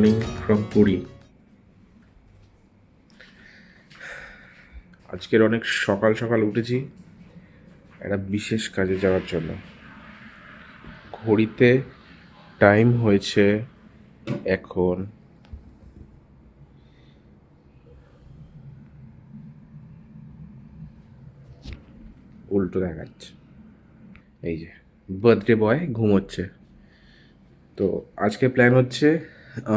Morning from Puri. আজকের অনেক সকাল সকাল উঠেছি একটা বিশেষ কাজে যাওয়ার জন্য। ঘড়িতে টাইম হয়েছে এখন উল্টো দেখাচ্ছে, এই যে বার্থডে বয় ঘুমোচ্ছে। তো আজকে প্ল্যান হচ্ছে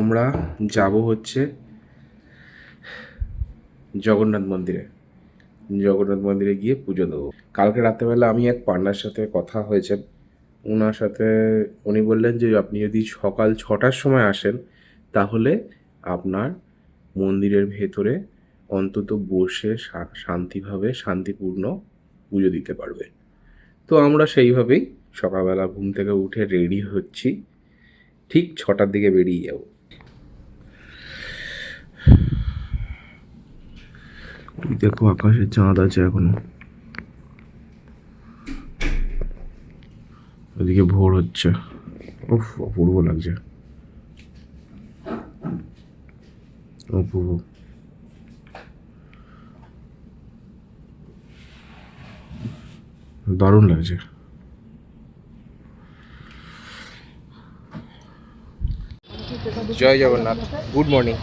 আমরা যাব হচ্ছে জগন্নাথ মন্দিরে। জগন্নাথ মন্দিরে গিয়ে পুজো দেবো। কালকে রাত্রেবেলা আমি এক পান্ডার সাথে কথা হয়েছে, ওনার সাথে উনি বললেন যে আপনি যদি সকাল 6টার সময় আসেন তাহলে আপনার মন্দিরের ভেতরে অন্তত বসে শান্তিভাবে শান্তিপূর্ণ পুজো দিতে পারবে। তো আমরা সেইভাবেই সকালবেলা ঘুম থেকে উঠে রেডি হচ্ছি, ঠিক 6টার দিকে বেরিয়ে যাব। দেখো আকাশে চাঁদ আছে এখনো, ওদিকে ভোর হচ্ছে। উফ, অপূর্ব লাগছে, অপূর্ব। দারুণ লাগছে। জয় Jagannath, good morning.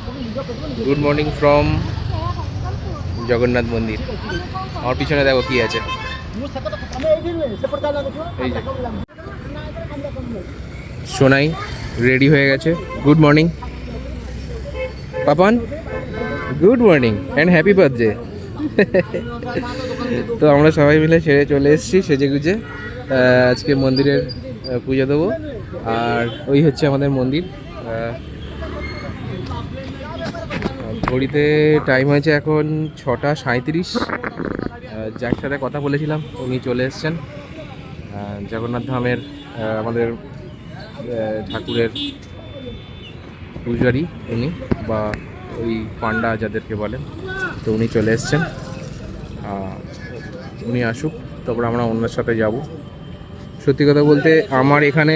Good morning from Jagannath মন্দির। আমার পিছনে দেখো কি আছে, এই যে সোনাই রেডি হয়ে গেছে। Good morning Papan, good morning and happy birthday. তো আমরা সবাই মিলে সেরে চলে এসেছি সেজে গুজে। আজকে মন্দিরের পুজো দেবো। আর ওই হচ্ছে আমাদের মন্দির। ঘড়িতে টাইম হয়েছে এখন 6:37। যার সাথে কথা বলেছিলাম উনি চলে এসছেন, জগন্নাথ ধামের আমাদের ঠাকুরের পূজারি উনি, বা ওই পান্ডা যাদেরকে বলেন। তো উনি চলে এসছেন, উনি আসুক তারপর আমরা ওনার সাথে যাব। সত্যি কথা বলতে আমার এখানে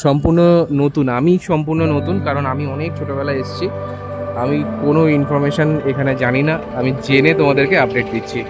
সম্পূর্ণ নতুন, আমি সম্পূর্ণ নতুন, কারণ আমি অনেক ছোটোবেলায় এসেছি। আমি কোনো ইনফরমেশান এখানে জানি না, আমি জেনে তোমাদেরকে আপডেট দিচ্ছি।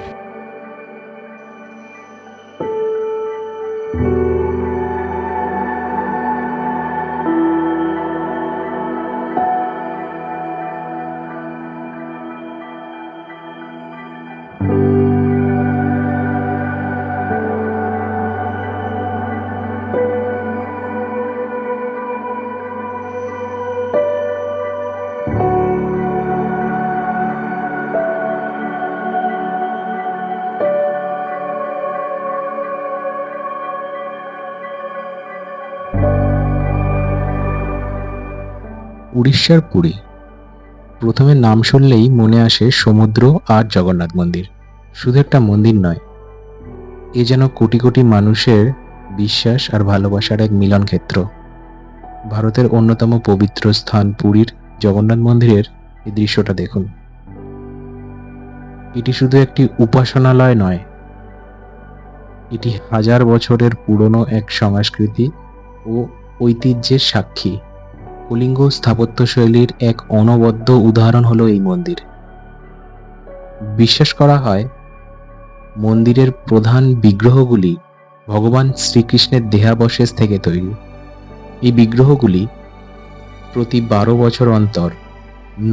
উড়িষ্যার পুরী, প্রথমে নাম শুনলেই মনে আসে সমুদ্র আর জগন্নাথ মন্দির। শুধু একটা মন্দির নয়, এ যেন কোটি কোটি মানুষের বিশ্বাস আর ভালোবাসার এক মিলন ক্ষেত্র। ভারতের অন্যতম পবিত্র স্থান পুরীর জগন্নাথ মন্দিরের এই দৃশ্যটা দেখুন। এটি শুধু একটি উপাসনালয় নয়, এটি হাজার বছরের পুরনো এক সংস্কৃতি ও ঐতিহ্যের সাক্ষী। কলিঙ্গ স্থাপত্যশৈলীর এক অনবদ্য উদাহরণ হলো এই মন্দির। বিশ্বাস করা হয় মন্দিরের প্রধান বিগ্রহগুলি ভগবান শ্রীকৃষ্ণের দেহাবশেষ থেকে তৈরি। এই বিগ্রহগুলি প্রতি 12 বছর অন্তর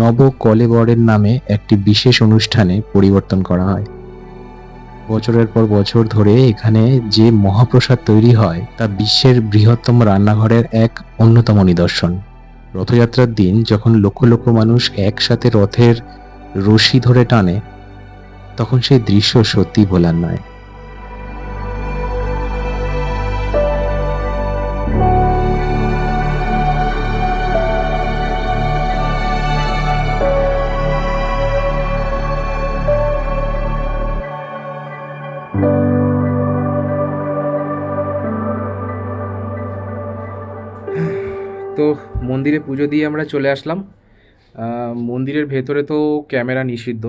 নবকলেবরের নামে একটি বিশেষ অনুষ্ঠানে পরিবর্তন করা হয়। বছরের পর বছর ধরে এখানে যে মহাপ্রসাদ তৈরি হয় তা বিশ্বের বৃহত্তম রান্নাঘরের এক অন্যতম নিদর্শন। রথযাত্রার দিন যখন লক্ষ লক্ষ মানুষ একসাথে রথের রশি ধরে টানে, তখন সেই দৃশ্য সত্যি ভোলার নয়। তো মন্দিরে পুজো দিয়ে আমরা চলে আসলাম। মন্দিরের ভেতরে তো ক্যামেরা নিষিদ্ধ,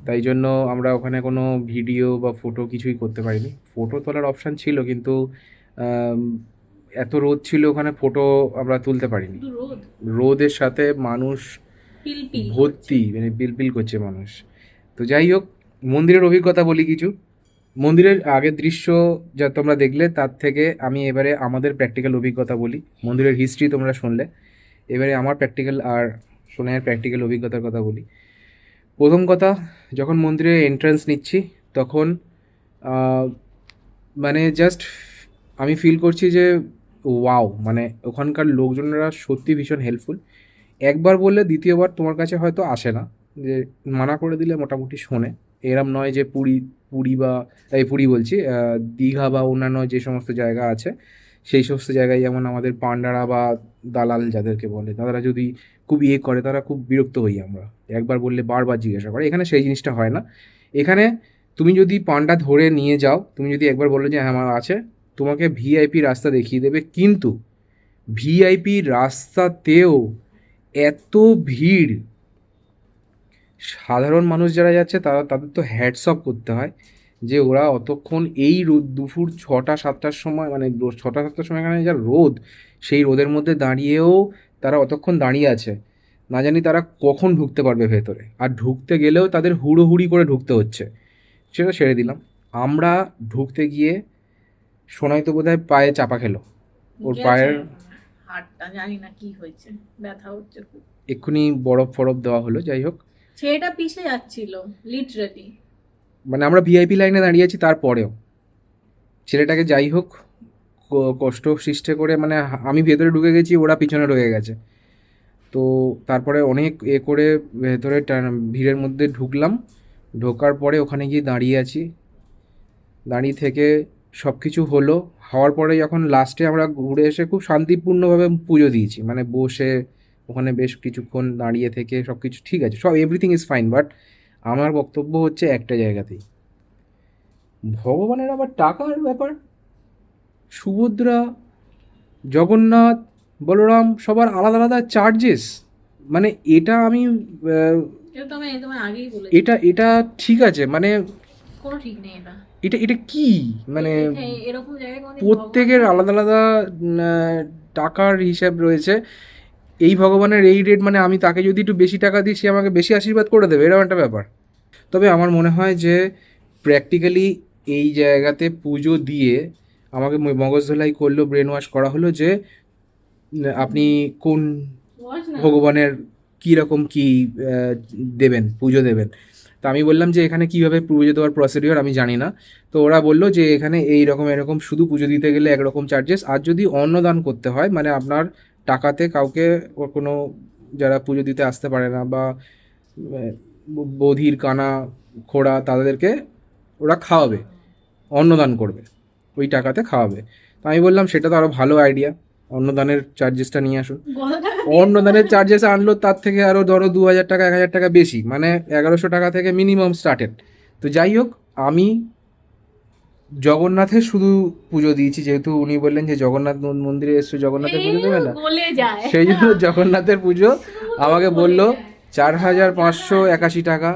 তাই জন্য আমরা ওখানে কোনো ভিডিও বা ফটো কিছুই করতে পারিনি। ফটো তোলার অপশান ছিল কিন্তু এত রোদ ছিল ওখানে, ফটো আমরা তুলতে পারিনি। শুধু রোদ, রোদের সাথে মানুষ পিলপিল ভর্তি, মানে পিলপিল করছে মানুষ। তো যাই হোক, মন্দিরের অভিজ্ঞতা বলি কিছু। মন্দিরের আগের দৃশ্য যা তোমরা দেখলে, তার থেকে আমি এবারে আমাদের প্র্যাকটিক্যাল অভিজ্ঞতা বলি। মন্দিরের হিস্ট্রি তোমরা শুনলে, এবারে আমার প্র্যাকটিক্যাল আর সোনাইয়ের প্র্যাকটিক্যাল অভিজ্ঞতার কথা বলি। প্রথম কথা, যখন মন্দিরে এন্ট্রান্স নিচ্ছি তখন মানে জাস্ট আমি ফিল করছি যে ওয়াও, মানে ওখানকার লোকজনেরা সত্যি ভীষণ হেল্পফুল। একবার বললে দ্বিতীয়বার তোমার কাছে হয়তো আসে না, যে মানা করে দিলে মোটামুটি শোনে। এরম নয় যে পুরী বা পুরী বলছি, দীঘা বা অন্যান্য যে সমস্ত জায়গা আছে সেই সমস্ত জায়গায় যেমন আমাদের পান্ডারা বা দালাল যাদেরকে বলে, তারা যদি খুব করে, তারা খুব বিরক্ত হই আমরা, একবার বললে বারবার জিজ্ঞাসা করে। এখানে সেই জিনিসটা হয় না। এখানে তুমি যদি পান্ডা ধরে নিয়ে যাও, তুমি যদি একবার বললো যে হ্যাঁ আমার আছে, তোমাকে ভিআইপি রাস্তা দেখিয়ে দেবে। কিন্তু ভিআইপি রাস্তাতেও এত ভিড়, সাধারণ মানুষ যারা যাচ্ছে তাদের তো হ্যাটস অফ করতে হয় যে ওরা অতক্ষণ এই রোদ, দুপুর 6টা-7টার সময়, মানে 6টা-7টার সময় এখানে যা রোদ, সেই রোদের মধ্যে দাঁড়িয়েও তারা অতক্ষণ দাঁড়িয়ে আছে। না জানি তারা কখন ঢুকতে পারবে ভেতরে, আর ঢুকতে গেলেও তাদের হুড়োহুড়ি করে ঢুকতে হচ্ছে। সেটা ছেড়ে দিলাম। আমরা ঢুকতে গিয়ে সোনাই তো বোধহয় পায়ে চাপা খেলো, ওর গেছে পায়ের হাতটা, জানি না কি হয়েছে, ব্যথা হচ্ছে খুব। এক্ষুনি বরফ ফরফ দেওয়া হলো। যাই হোক, ছেলেটা পিছে যাচ্ছিল লিটারেলি। মানে আমরা ভিআইপি লাইনে দাঁড়িয়ে আছি, তারপরেও ছেলেটাকে যাই হোক কষ্ট সৃষ্টি করে, মানে আমি ভেতরে ঢুকে গেছি, ওরা পিছনে ঢুকে গেছে। তো তারপরে অনেক করে ভেতরে ভিড়ের মধ্যে ঢুকলাম। ঢোকার পরে ওখানে গিয়ে দাঁড়িয়ে আছি, দাঁড়িয়ে থেকে সব কিছু হলো। হওয়ার পরে যখন লাস্টে আমরা ঘুরে এসে খুব শান্তিপূর্ণভাবে পুজো দিয়েছি, মানে বসে ওখানে বেশ কিছুক্ষণ দাঁড়িয়ে থেকে সব কিছু ঠিক আছে, সব এভরিথিং ইজ ফাইন। বাট আমার বক্তব্য হচ্ছে একটা জায়গাতেই, ভগবানের আবার টাকার ব্যাপার। সুভদ্রা, জগন্নাথ, বলরাম সবার আলাদা আলাদা চার্জেস। মানে এটা আমি এটা তো আমি তোমার আগেই বলেছি, এটা এটা ঠিক আছে, মানে কোনো ঠিক নেই এটা। এটা এটা কি, মানে এরকম জায়গায় কোনোদিন প্রত্যেকের আলাদা আলাদা টাকার হিসাব রয়েছে। এই ভগবানের এই রেট, মানে আমি তাকে যদি একটু বেশি টাকা দিই, সে আমাকে বেশি আশীর্বাদ করে দেবে, এরকম একটা ব্যাপার। তবে আমার মনে হয় যে প্র্যাকটিক্যালি এই জায়গাতে পুজো দিয়ে আমাকে মগজ ধোলাই করলো, ব্রেন ওয়াশ করা হলো যে আপনি কোন বস না। ভগবানের কী রকম কী দেবেন, পুজো দেবেন। তো আমি বললাম যে এখানে কীভাবে পুজো দেওয়ার প্রসিডিওর আমি জানি না। তো ওরা বললো যে এখানে এই রকম এরকম, শুধু পুজো দিতে গেলে একরকম চার্জেস, আর যদি অন্নদান করতে হয়, মানে আপনার টাকাতে কাউকে ওর কোনো, যারা পুজো দিতে আসতে পারে না বা বধির কানা খোড়া, তাদেরকে ওরা খাওয়াবে, অন্নদান করবে, ওই টাকাতে খাওয়াবে। তো আমি বললাম সেটা তো আরও ভালো আইডিয়া, অন্নদানের চার্জেসটা নিয়ে আসুন। অন্নদানের চার্জেস আনলো তার থেকে আরও ধরো 2000 টাকা 1000 টাকা বেশি, মানে 1100 টাকা থেকে মিনিমাম স্টার্টেড। তো যাই হোক, আমি জগন্নাথের শুধু পুজো দিয়েছি, যেহেতু উনি বললেন যে জগন্নাথ মন্দিরে এসছো, জগন্নাথের পুজো দেবে না, বলে যায় সেই জন্য জগন্নাথের পুজো আমাকে বললো 4581 টাকা।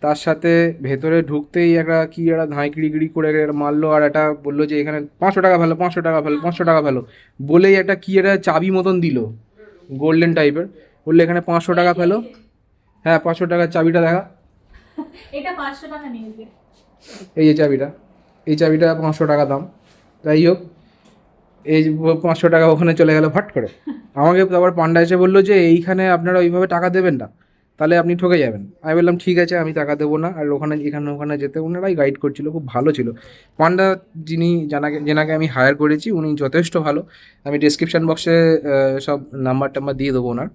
তার সাথে ভেতরে ঢুকতেই একটা কি একটা ধাঁইকিড়ি করে একটা মারলো, আর একটা বললো যে এখানে 500 টাকা ফেলো, 500 টাকা ফেলো, 500 টাকা ফেলো, বলেই একটা কি একটা চাবি মতন দিল, গোল্ডেন টাইপের, বললো এখানে 500 টাকা ফেলো। হ্যাঁ, 500 টাকার চাবিটা দেখা, এটা 500 টাকা নিয়েছে। এই যে চাবিটা, এই চাবিটা 500 টাকা দাম। যাই হোক, এই 500 টাকা ওখানে চলে গেল ফাট করে। আমাকে আবার পান্ডা এসে বললো যে এইখানে আপনারা ওইভাবে টাকা দেবেন না, তাহলে আপনি ঠকে যাবেন। আমি বললাম ঠিক আছে, আমি টাকা দেবো না। আর ওখানে ওখানে যেতে ওনারাই গাইড করছিল, খুব ভালো ছিল। পান্ডা যিনি যেনাকে আমি হায়ার করেছি, উনি যথেষ্ট ভালো। আমি ডেসক্রিপশান বক্সে সব নাম্বার টাম্বার দিয়ে দেবো ওনার।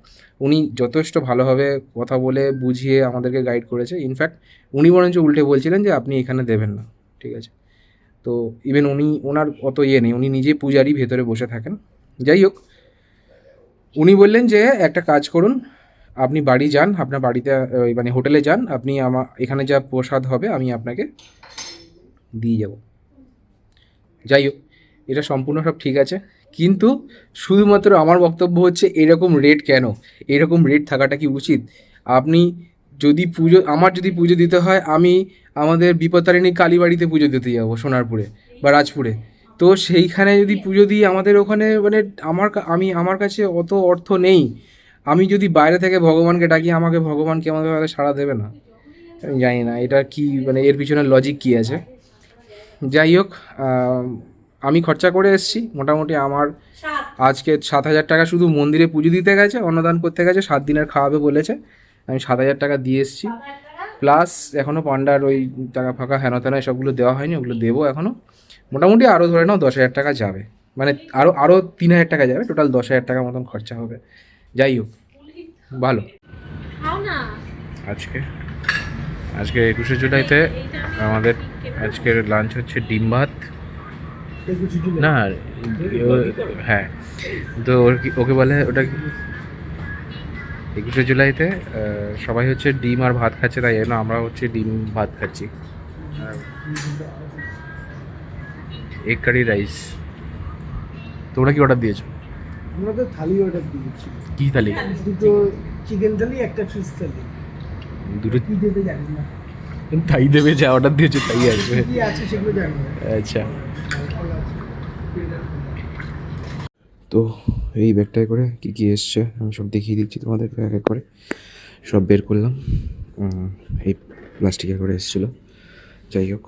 উনি যথেষ্ট ভালোভাবে কথা বলে বুঝিয়ে আমাদেরকে গাইড করেছে। ইনফ্যাক্ট উনি বরঞ্চ উল্টে বলছিলেন যে আপনি এখানে দেবেন না, ঠিক আছে। তো ইভেন ওনার অত নেই, উনি নিজেই পূজারি, ভেতরে বসে থাকেন। যাই হোক, উনি বললেন যে একটা কাজ করুন, আপনি বাড়ি যান, আপনার বাড়িতে মানে হোটেলে যান, আপনি এখানে যা প্রসাদ হবে আমি আপনাকে দিয়ে যাব। যাই হোক, এটা সম্পূর্ণ সব ঠিক আছে, কিন্তু শুধুমাত্র আমার বক্তব্য হচ্ছে এরকম রেট কেন, এরকম রেট থাকাটা কি উচিত? আপনি যদি আমার যদি পুজো দিতে হয়, আমি আমাদের বিপত্তারিণী কালীবাড়িতে পুজো দিতে যাবো সোনারপুরে বা রাজপুরে, তো সেইখানে যদি পুজো দিই, আমাদের ওখানে মানে আমার কাছে অত অর্থ নেই। আমি যদি বাইরে থেকে ভগবানকে ডাকি, আমাকে ভগবান কি আমাকে হয়তো সাড়া দেবে না। আমি জানি না এটা কি, মানে এর পিছনে লজিক কী আছে। যাই হোক, আমি খরচা করে এসেছি মোটামুটি। আমার আজকে 7,000 টাকা শুধু মন্দিরে পুজো দিতে গেছে, অন্নদান করতে গেছে, 7 দিনের খাওয়াবে বলেছে। আমি 7,000 টাকা দিয়ে এসেছি, প্লাস এখনও পান্ডার ওই টাকা ফাঁকা হেন তেনা সবগুলো দেওয়া হয়নি, ওগুলো দেবো এখনও। মোটামুটি আরও ধরে নাও 10,000 টাকা যাবে, মানে আরও 3,000 টাকা যাবে, টোটাল 10,000 টাকা মতন খরচা হবে। যাই হোক, ভালো। আজকে 21শে জুলাইতে আমাদের আজকের লাঞ্চ হচ্ছে ডিম ভাত। না, হ্যাঁ, তো ওকে বলে ওটা 21শে জুলাইতে সবাই হচ্ছে ডিম আর ভাত খাচ্ছে, তাই জন্য আমরা হচ্ছে ডিম ভাত খাচ্ছি। Egg curry rice. তোমরা কি অর্ডার দিয়েছো? আমরা তো থালি অর্ডার দিয়েছি, কি থালি? দুটো চিকেন থালি, একটা ফিশ থালি। দুটো কি দেবে জানি না, তাই দেবে, যা অর্ডার দিয়েছো তাই আসবে। কি আছে সেগুলো জানি না। আচ্ছা, তো এই ব্যাগটায় করে কী কী এসছে আমি সব দেখিয়ে দিচ্ছি তোমাদেরকে, এক এক করে সব বের করলাম। এই প্লাস্টিকে করে এসেছিলো। যাই হোক,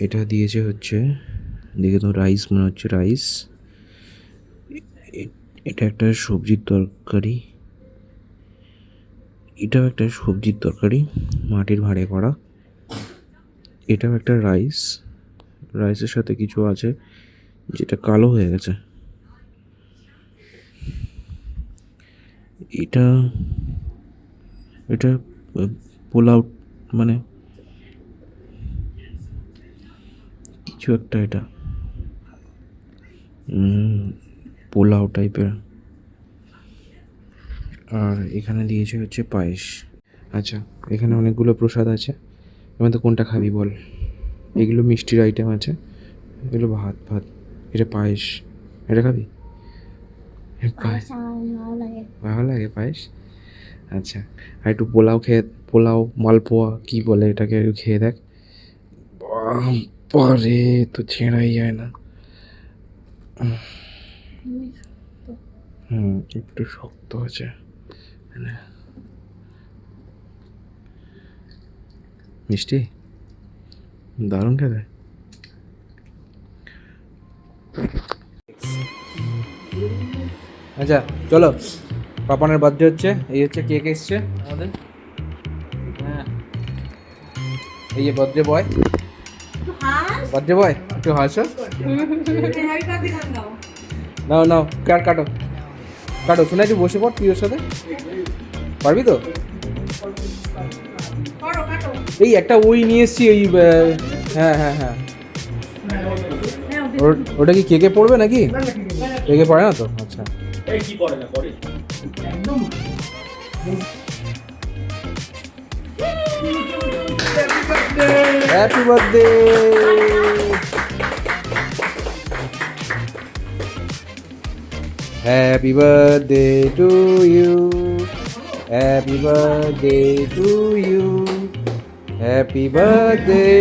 এটা দিয়েছে হচ্ছে, দেখে তো রাইস মনে হচ্ছে, রাইস। এটা একটা সবজির তরকারি, এটাও একটা সবজির তরকারি মাটির ভাঁড়ে করা। এটাও একটা রাইস, রাইসের সাথে কিছু আছে যেটা কালো হয়ে গেছে। এটা এটা পোলাও, মানে কিছু একটা, এটা পোলাও টাইপের। আর এখানে দিয়েছে হচ্ছে পায়েস। আচ্ছা, এখানে অনেকগুলো প্রসাদ আছে, এবার তো কোনটা খাবি বল? এগুলো মিষ্টির আইটেম আছে, এগুলো ভাত ভাত, এটা পায়েস, এটা খাবি? পায়েস ভালো লাগে পায়েস। আচ্ছা, আর একটু পোলাও মালপোয়া কি বলে এটাকে, খেয়ে দেখ। বাবারে, তো ছেঁড়াই যায় না। একটু শক্ত আছে, মিষ্টি, দারুণ খেতে। আচ্ছা চলো, পাপানের বার্থডে হচ্ছে, এই হচ্ছে কেক এসছে আমাদের। হ্যাঁ, এই যে বার্থডে বয়, একটু হাসো। নাও নাও, কাটো কাটো, শোনা একটু বসে পড় তুই ওর সাথে, পারবি তো? এই একটা ওই নিয়ে এসছি, ওই হ্যাঁ হ্যাঁ হ্যাঁ, ওটা কি কেকে পড়বে নাকি? কেকে পড়ে না তো? আচ্ছা, happy birthday. Happy birthday to you. Happy birthday to you. Happy birthday.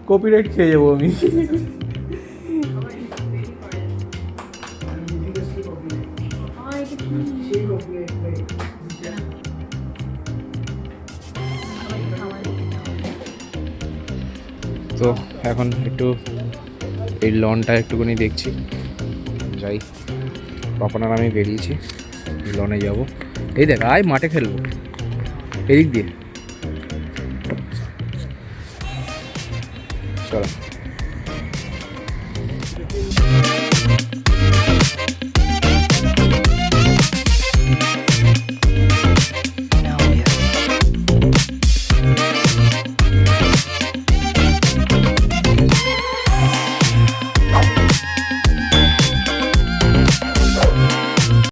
Copyright খেয়ে যাবো আমি। তো এখন একটু এই লনটা একটুখানি দেখছি, যাই। পাপানার আমি বেরিয়েছি, লনে যাব। এই দেখ, আয় মাঠে খেলবো, এদিক দিয়ে।